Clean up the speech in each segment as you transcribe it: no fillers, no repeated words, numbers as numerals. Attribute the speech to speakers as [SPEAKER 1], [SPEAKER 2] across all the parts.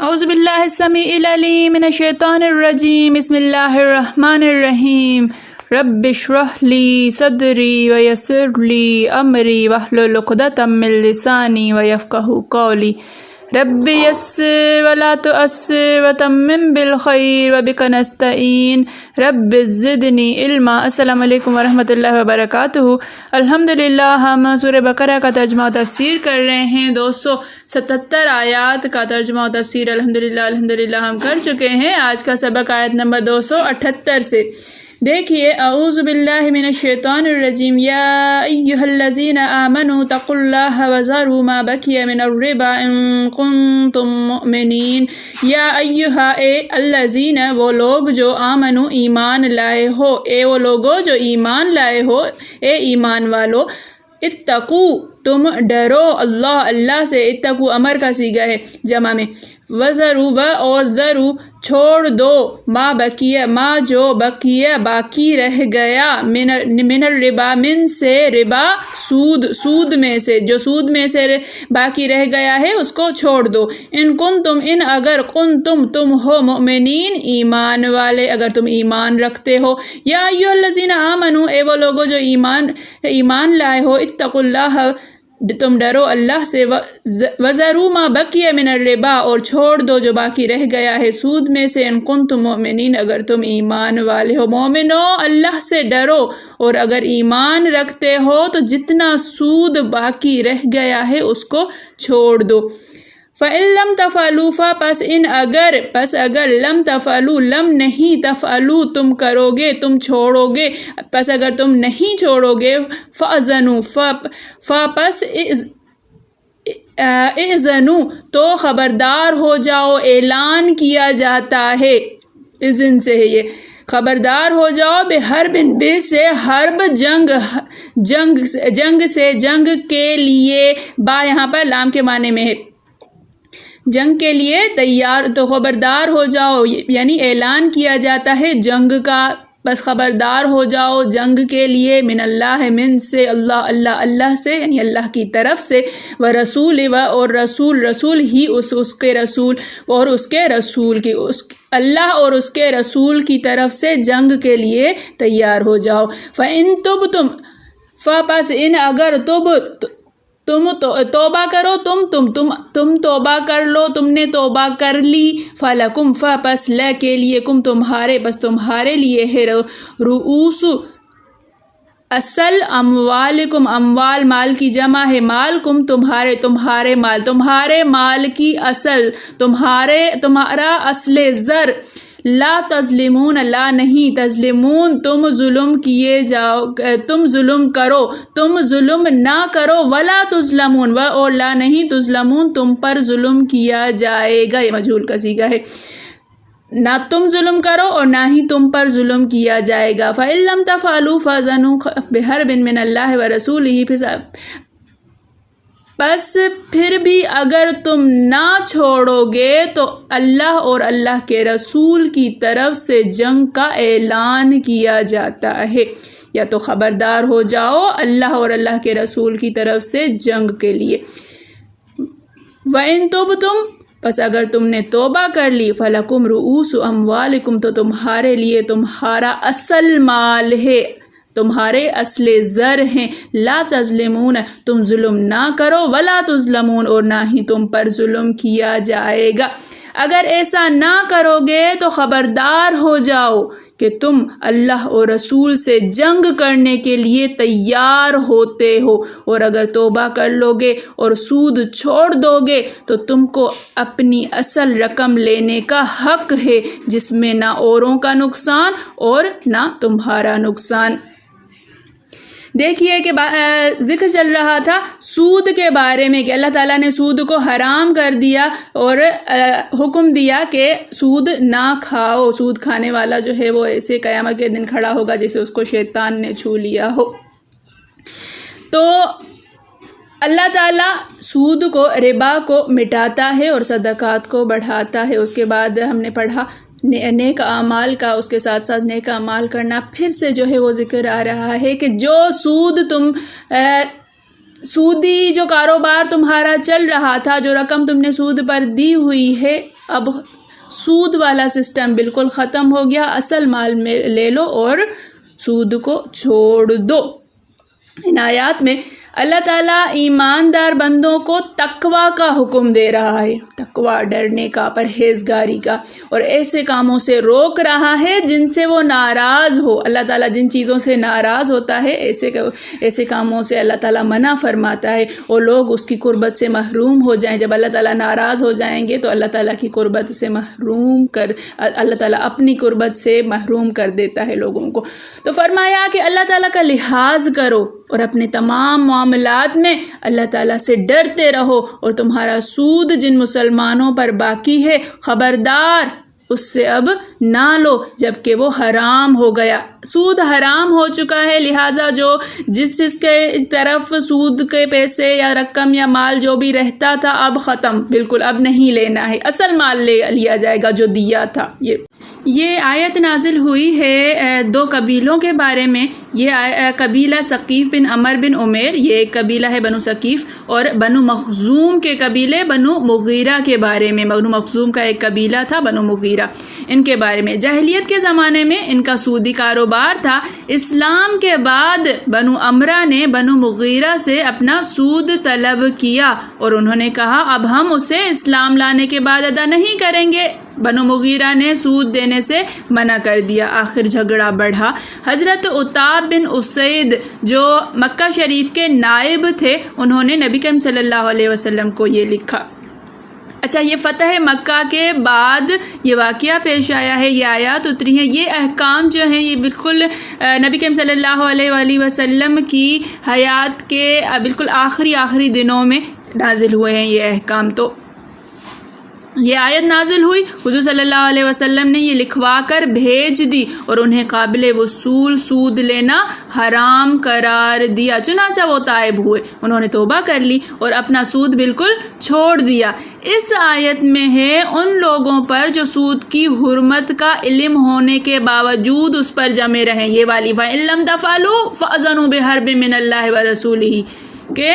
[SPEAKER 1] اعوذ باللہ السمیع العلیم من الشیطان الرجیم بسم اللہ الرحمن الرحیم رب اشرح لی صدری ویسر لی امری واحلل عقدۃ من لسانی ویفقہوا قولی رب یسر ولا تعسر وتمم بالخیر وبک نستعین رب زدنی علما۔ السلام علیکم ورحمۃ اللہ وبرکاتہ۔ الحمدللہ ہم سورہ بقرہ کا ترجمہ و تفسیر کر رہے ہیں۔ 277 آیات کا ترجمہ و تفسیر الحمدللہ ہم کر چکے ہیں۔ آج کا سبق آیت نمبر 278 سے۔ دیکھیے، اعوذ باللہ من الشیطان الرجیم یا ایہا الذین آمنوا اتقوا اللہ وذروا ما بقی من الربا ان کنتم مؤمنین۔ یا ایہا اے الذین وہ لوگ جو آمنو ایمان لائے ہو، اے وہ لوگو جو ایمان لائے ہو، اے ایمان والو، اتقو تم ڈرو اللہ سے۔ اتقو امر کا صیغہ ہے جمع میں۔ وذروا اور ذرو چھوڑ دو، ما بقیہ ما جو بقیہ باقی رہ گیا، من الربا من سے ربا سود میں سے، جو سود میں سے باقی رہ گیا ہے اس کو چھوڑ دو۔ ان کنتم ان اگر کنتم تم ہو مؤمنین ایمان والے، اگر تم ایمان رکھتے ہو۔ یا ایھا الذین آمنوا اے وہ لوگو جو ایمان لائے ہو، اتقوا اللہ تم ڈرو اللہ سے، وذروا ما بقی من الربا اور چھوڑ دو جو باقی رہ گیا ہے سود میں سے، ان کنتم مؤمنین اگر تم ایمان والے ہو۔ مومنو اللہ سے ڈرو، اور اگر ایمان رکھتے ہو تو جتنا سود باقی رہ گیا ہے اس کو چھوڑ دو۔ فَإِن لَمْ تَفْعَلُوا پس اگر لم تفعلوا لم نہیں تفعلوا تم کرو گے، تم چھوڑو گے، پس اگر تم نہیں چھوڑو گے، فَأْذَنُوا پس اِذْنُوا تو خبردار ہو جاؤ، اعلان کیا جاتا ہے، اذن سے ہے یہ، خبردار ہو جاؤ، بحرب بے سے حرب جنگ سے، جنگ کے لیے، با یہاں پر لام کے معنی میں ہے، جنگ کے لیے تیار، تو خبردار ہو جاؤ یعنی اعلان کیا جاتا ہے جنگ کا، بس خبردار ہو جاؤ جنگ کے لیے، من اللہ من سے، اللہ سے یعنی اللہ کی طرف سے، ورسول اور رسول ہی اس کے رسول اور اس کے رسول کی، اللہ اور اس کے رسول کی طرف سے جنگ کے لیے تیار ہو جاؤ۔ فَإِن تُبْتُمْ پس ان اگر تم توبہ کرو، تم توبہ کر لو، تم نے توبہ کر لی، فَلَكُمْ پس کے لیے، کم تمہارے، بس تمہارے لیے ہے، رؤوس اصل اموالکم، اموال مال کی جمع ہے، مالکم تمہارے مال کی اصل، تمہارا اصل زر، لا تظلمون لا نہیں تظلمون تم ظلم کیے جاؤ، تم ظلم کرو، تم ظلم نہ کرو، ولا تظلمون اور لا نہیں تظلمون تم پر ظلم کیا جائے گا، یہ مجہول کا صیغہ ہے، نہ تم ظلم کرو اور نہ ہی تم پر ظلم کیا جائے گا۔ فَإِن لَمْ تَفْعَلُوا فَأْذَنُوا بِحَرْبٍ مِّنَ اللَّهِ وَرَسُولِهِ بس پھر بھی اگر تم نہ چھوڑو گے تو اللہ اور اللہ کے رسول کی طرف سے جنگ کا اعلان کیا جاتا ہے، یا تو خبردار ہو جاؤ اللہ اور اللہ کے رسول کی طرف سے جنگ کے لیے۔ وَإِن تُبْتُمْ پس اگر تم نے توبہ کر لی، فَلَكُمْ رُؤُوسُ أَمْوَالِكُمْ تو تمہارے لیے تمہارا اصل مال ہے، تمہارے اصل زر ہیں، لا تظلمون تم ظلم نہ کرو، ولا تظلمون اور نہ ہی تم پر ظلم کیا جائے گا۔ اگر ایسا نہ کرو گے تو خبردار ہو جاؤ کہ تم اللہ اور رسول سے جنگ کرنے کے لیے تیار ہوتے ہو، اور اگر توبہ کر لو گے اور سود چھوڑ دو گے تو تم کو اپنی اصل رقم لینے کا حق ہے، جس میں نہ اوروں کا نقصان اور نہ تمہارا نقصان۔ دیکھیے کہ ذکر چل رہا تھا سود کے بارے میں کہ اللہ تعالیٰ نے سود کو حرام کر دیا اور حکم دیا کہ سود نہ کھاؤ، سود کھانے والا جو ہے وہ ایسے قیامت کے دن کھڑا ہوگا جیسے اس کو شیطان نے چھو لیا ہو۔ تو اللہ تعالیٰ سود کو، ربا کو مٹاتا ہے اور صدقات کو بڑھاتا ہے۔ اس کے بعد ہم نے پڑھا نیک اعمال کا، اس کے ساتھ ساتھ نیک اعمال کرنا، پھر سے جو ہے وہ ذکر آ رہا ہے کہ جو سود تم سودی جو کاروبار تمہارا چل رہا تھا، جو رقم تم نے سود پر دی ہوئی ہے، اب سود والا سسٹم بالکل ختم ہو گیا، اصل مال میں لے لو اور سود کو چھوڑ دو۔ ان آیات میں اللہ تعالیٰ ایماندار بندوں کو تقوی کا حکم دے رہا ہے، تقوی ڈرنے کا، پرہیزگاری کا، اور ایسے کاموں سے روک رہا ہے جن سے وہ ناراض ہو۔ اللہ تعالیٰ جن چیزوں سے ناراض ہوتا ہے ایسے کاموں سے اللہ تعالیٰ منع فرماتا ہے، اور لوگ اس کی قربت سے محروم ہو جائیں۔ جب اللہ تعالیٰ ناراض ہو جائیں گے تو اللہ تعالیٰ کی قربت سے اللہ تعالیٰ اپنی قربت سے محروم کر دیتا ہے لوگوں کو۔ تو فرمایا کہ اللہ تعالیٰ کا لحاظ کرو اور اپنے تمام معاملات میں اللہ تعالیٰ سے ڈرتے رہو، اور تمہارا سود جن مسلمانوں پر باقی ہے خبردار اس سے اب نہ لو جبکہ وہ حرام ہو گیا۔ سود حرام ہو چکا ہے، لہٰذا جس کے طرف سود کے پیسے یا رقم یا مال جو بھی رہتا تھا اب ختم، بالکل اب نہیں لینا ہے، اصل مال لے لیا جائے گا جو دیا تھا۔ یہ آیت نازل ہوئی ہے دو قبیلوں کے بارے میں۔ یہ قبیلہ ثقیف بن عمر بن عمیر، یہ ایک قبیلہ ہے بنو ثقیف، اور بنو مخزوم کے قبیلے بنو مغیرہ کے بارے میں۔ بنو مخزوم کا ایک قبیلہ تھا بنو مغیرہ، ان کے بارے میں۔ جاہلیت کے زمانے میں ان کا سودی کاروبار تھا۔ اسلام کے بعد بنو عمرہ نے بنو مغیرہ سے اپنا سود طلب کیا، اور انہوں نے کہا اب ہم اسے اسلام لانے کے بعد ادا نہیں کریں گے۔ بنو مغیرہ نے سود دینے سے منع کر دیا، آخر جھگڑا بڑھا۔ حضرت عتاب بن اسید جو مکہ شریف کے نائب تھے، انہوں نے نبی کریم صلی اللہ علیہ وسلم کو یہ لکھا۔ اچھا، یہ فتح مکہ کے بعد یہ واقعہ پیش آیا ہے، یہ آیات اتری ہیں۔ یہ احکام جو ہیں یہ بالکل نبی کریم صلی اللہ علیہ وآلہ وسلم کی حیات کے بالکل آخری دنوں میں نازل ہوئے ہیں یہ احکام۔ تو یہ آیت نازل ہوئی، حضور صلی اللہ علیہ وسلم نے یہ لکھوا کر بھیج دی اور انہیں قابل وصول سود لینا حرام قرار دیا۔ چنانچہ وہ تائب ہوئے، انہوں نے توبہ کر لی اور اپنا سود بالکل چھوڑ دیا۔ اس آیت میں ہے ان لوگوں پر جو سود کی حرمت کا علم ہونے کے باوجود اس پر جمے رہیں، یہ والی فَإِن لَمْ تَفْعَلُوا فَأْذَنُوا بِحَرْبٍ مِّنَ اللَّهِ وَرَسُولِهِ کہ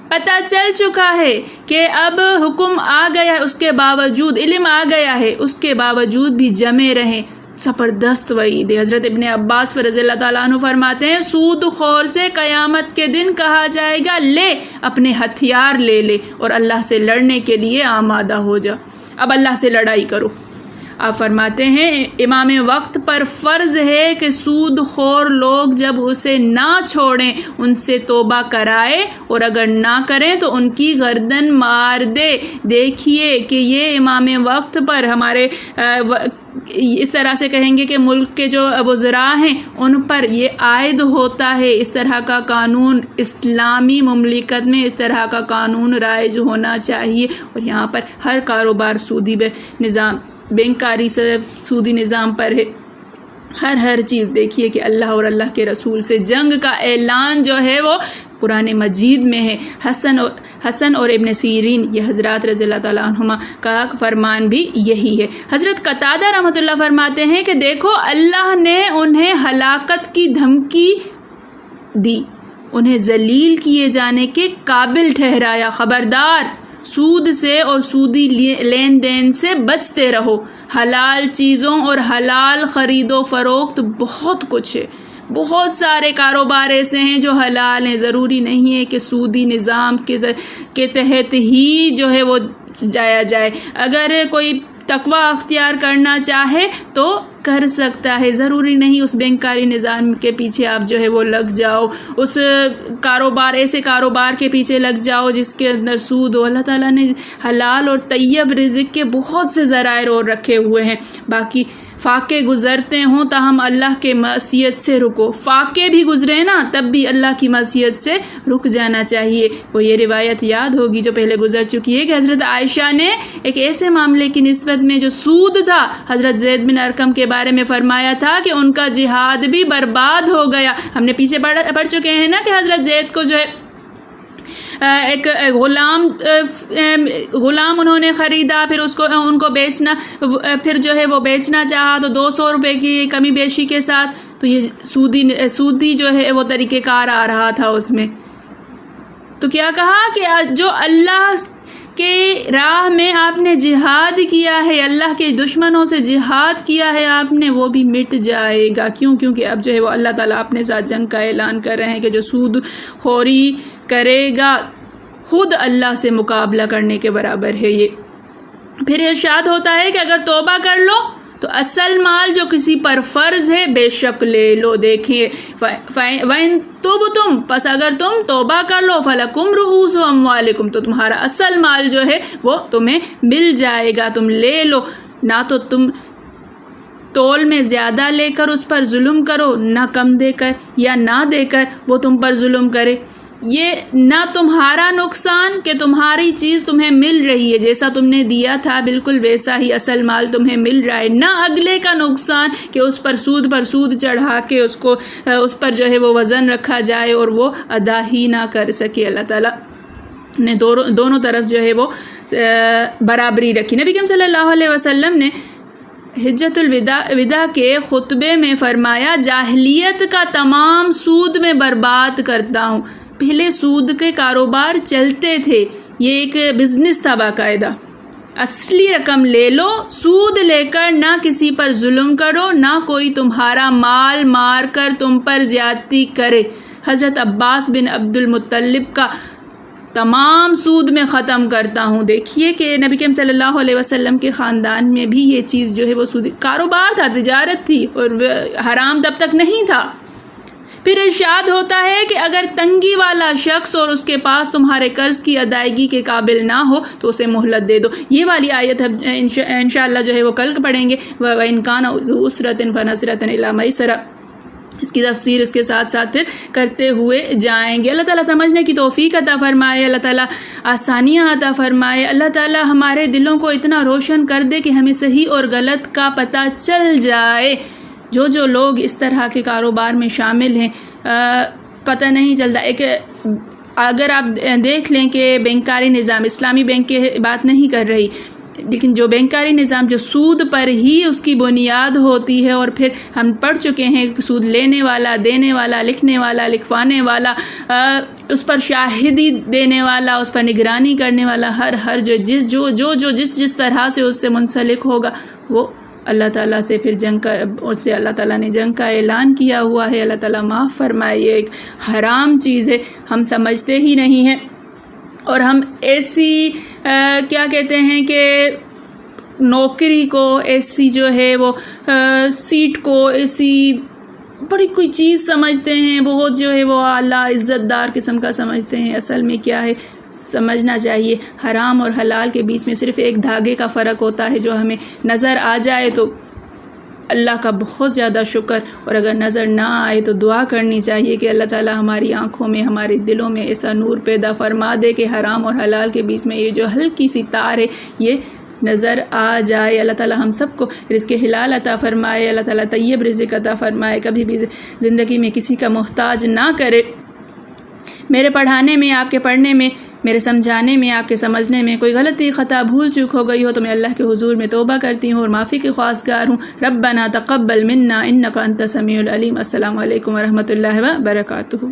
[SPEAKER 1] پتہ چل چکا ہے کہ اب حکم آ گیا ہے، اس کے باوجود علم آ گیا ہے، اس کے باوجود بھی جمے رہیں۔ زبردست وعید۔ حضرت ابن عباس رضی اللہ تعالیٰ عنہ فرماتے ہیں سود خور سے قیامت کے دن کہا جائے گا لے اپنے ہتھیار لے اور اللہ سے لڑنے کے لیے آمادہ ہو جا، اب اللہ سے لڑائی کرو۔ آپ فرماتے ہیں امام وقت پر فرض ہے کہ سود خور لوگ جب اسے نہ چھوڑیں ان سے توبہ کرائے، اور اگر نہ کریں تو ان کی گردن مار دے۔ دیکھیے کہ یہ امام وقت پر ہمارے اس طرح سے کہیں گے کہ ملک کے جو وزراء ہیں ان پر یہ عائد ہوتا ہے۔ اس طرح کا قانون اسلامی مملکت میں اس طرح کا قانون رائج ہونا چاہیے، اور یہاں پر ہر کاروبار سودی نظام، بینکاری سے سودی نظام پر ہے، ہر چیز۔ دیکھیے کہ اللہ اور اللہ کے رسول سے جنگ کا اعلان جو ہے وہ قرآن مجید میں ہے۔ حسن اور ابن سیرین یہ حضرات رضی اللہ تعالیٰ عنہما کا فرمان بھی یہی ہے۔ حضرت قتادہ رحمۃ اللہ فرماتے ہیں کہ دیکھو اللہ نے انہیں ہلاکت کی دھمکی دی، انہیں ذلیل کیے جانے کے قابل ٹھہرایا۔ خبردار، سود سے اور سودی لین دین سے بچتے رہو۔ حلال چیزوں اور حلال خرید و فروخت بہت کچھ ہے، بہت سارے کاروبار ایسے ہیں جو حلال ہیں، ضروری نہیں ہے کہ سودی نظام کے تحت ہی جو ہے وہ جایا جائے۔ اگر کوئی تقوی اختیار کرنا چاہے تو کر سکتا ہے، ضروری نہیں اس بینکاری نظام کے پیچھے آپ جو ہے وہ لگ جاؤ، اس ایسے کاروبار کے پیچھے لگ جاؤ جس کے اندر سود ہو۔ اللہ تعالیٰ نے حلال اور طیب رزق کے بہت سے ذرائع اور رکھے ہوئے ہیں۔ باقی فاقے گزرتے ہوں تاہم اللہ کے معصیت سے رکو، فاقے بھی گزرے نا تب بھی اللہ کی معصیت سے رک جانا چاہیے۔ وہ یہ روایت یاد ہوگی جو پہلے گزر چکی ہے کہ حضرت عائشہ نے ایک ایسے معاملے کی نسبت میں جو سود تھا حضرت زید بن ارقم کے بارے میں فرمایا تھا کہ ان کا جہاد بھی برباد ہو گیا۔ ہم نے پیچھے پڑھ چکے ہیں نا کہ حضرت زید کو جو ہے ایک غلام انہوں نے خریدا، پھر ان کو بیچنا، پھر جو ہے وہ بیچنا چاہا تو 200 روپے کی کمی بیشی کے ساتھ تو یہ سودی جو ہے وہ طریقہ کار آ رہا تھا اس میں. تو کیا کہا کہ جو اللہ کے راہ میں آپ نے جہاد کیا ہے، اللہ کے دشمنوں سے جہاد کیا ہے آپ نے، وہ بھی مٹ جائے گا. کیونکہ اب جو ہے وہ اللہ تعالیٰ اپنے ساتھ جنگ کا اعلان کر رہے ہیں کہ جو سود خوری کرے گا خود اللہ سے مقابلہ کرنے کے برابر ہے یہ. پھر ارشاد ہوتا ہے کہ اگر توبہ کر لو تو اصل مال جو کسی پر فرض ہے بے شک لے لو. دیکھیے وَإِن تُبْتُمْ، پس اگر تم توبہ کر لو، فَلَكُمْ رُؤُوسُ أَمْوَالِكُمْ، تو تمہارا اصل مال جو ہے وہ تمہیں مل جائے گا، تم لے لو. نہ تو تم تول میں زیادہ لے کر اس پر ظلم کرو، نہ کم دے کر یا نہ دے کر وہ تم پر ظلم کرے. یہ نہ تمہارا نقصان کہ تمہاری چیز تمہیں مل رہی ہے، جیسا تم نے دیا تھا بالکل ویسا ہی اصل مال تمہیں مل رہا ہے، نہ اگلے کا نقصان کہ اس پر سود چڑھا کے اس پر جو ہے وہ وزن رکھا جائے اور وہ ادا ہی نہ کر سکے. اللہ تعالیٰ نے دونوں طرف جو ہے وہ برابری رکھی. نبی کریم صلی اللہ علیہ وسلم نے حجۃ الوداع کے خطبے میں فرمایا، جاہلیت کا تمام سود میں برباد کرتا ہوں. پہلے سود کے کاروبار چلتے تھے، یہ ایک بزنس تھا باقاعدہ. اصلی رقم لے لو، سود لے کر نہ کسی پر ظلم کرو، نہ کوئی تمہارا مال مار کر تم پر زیادتی کرے. حضرت عباس بن عبد المطلب کا تمام سود میں ختم کرتا ہوں. دیکھیے کہ نبی کریم صلی اللہ علیہ وسلم کے خاندان میں بھی یہ چیز جو ہے وہ سود کاروبار تھا، تجارت تھی، اور حرام تب تک نہیں تھا. پھر ارشاد ہوتا ہے کہ اگر تنگی والا شخص اور اس کے پاس تمہارے قرض کی ادائیگی کے قابل نہ ہو تو اسے مہلت دے دو. یہ والی آیت انشاءاللہ جو ہے وہ کل پڑھیں گے. وَإِن كَانَ ذُو عُسْرَةٍ فَنَظِرَةٌ إِلَىٰ مَيْسَرَةٍ، اس کی تفسیر اس کے ساتھ ساتھ پھر کرتے ہوئے جائیں گے. اللہ تعالیٰ سمجھنے کی توفیق عطا فرمائے، اللہ تعالیٰ آسانیاں عطا فرمائے، اللہ تعالیٰ ہمارے دلوں کو اتنا روشن کر دے کہ ہمیں صحیح اور غلط کا پتہ چل جائے. جو لوگ اس طرح کے کاروبار میں شامل ہیں پتہ نہیں چلتا. اگر آپ دیکھ لیں کہ بینکاری نظام، اسلامی بینک کی بات نہیں کر رہی، لیکن جو بینکاری نظام جو سود پر ہی اس کی بنیاد ہوتی ہے، اور پھر ہم پڑھ چکے ہیں سود لینے والا، دینے والا، لکھنے والا، لکھوانے والا، اس پر شاہدی دینے والا، اس پر نگرانی کرنے والا، ہر جس طرح سے اس سے منسلک ہوگا وہ اللہ تعالیٰ سے پھر اللہ تعالیٰ نے جنگ کا اعلان کیا ہوا ہے. اللہ تعالیٰ معاف فرمائے. یہ ایک حرام چیز ہے، ہم سمجھتے ہی نہیں ہیں، اور ہم ایسی کیا کہتے ہیں کہ نوکری کو، ایسی جو ہے وہ سیٹ کو ایسی بڑی کوئی چیز سمجھتے ہیں، بہت جو ہے وہ اعلیٰ عزت دار قسم کا سمجھتے ہیں. اصل میں کیا ہے سمجھنا چاہیے، حرام اور حلال کے بیچ میں صرف ایک دھاگے کا فرق ہوتا ہے. جو ہمیں نظر آ جائے تو اللہ کا بہت زیادہ شکر، اور اگر نظر نہ آئے تو دعا کرنی چاہیے کہ اللہ تعالیٰ ہماری آنکھوں میں، ہمارے دلوں میں ایسا نور پیدا فرما دے کہ حرام اور حلال کے بیچ میں یہ جو ہلکی سی تار ہے یہ نظر آ جائے. اللہ تعالیٰ ہم سب کو رزق حلال عطا فرمائے، اللہ تعالیٰ طیب رزق عطا فرمائے، کبھی بھی زندگی میں کسی کا محتاج نہ کرے. میرے پڑھانے میں، آپ کے پڑھنے میں، میرے سمجھانے میں، آپ کے سمجھنے میں کوئی غلطی، خطا، بھول چوک ہو گئی ہو تو میں اللہ کے حضور میں توبہ کرتی ہوں اور معافی کی خواستگار ہوں. ربنا تقبل منا انک انت السمیع العلیم. السلام علیکم ورحمۃ اللہ وبرکاتہ.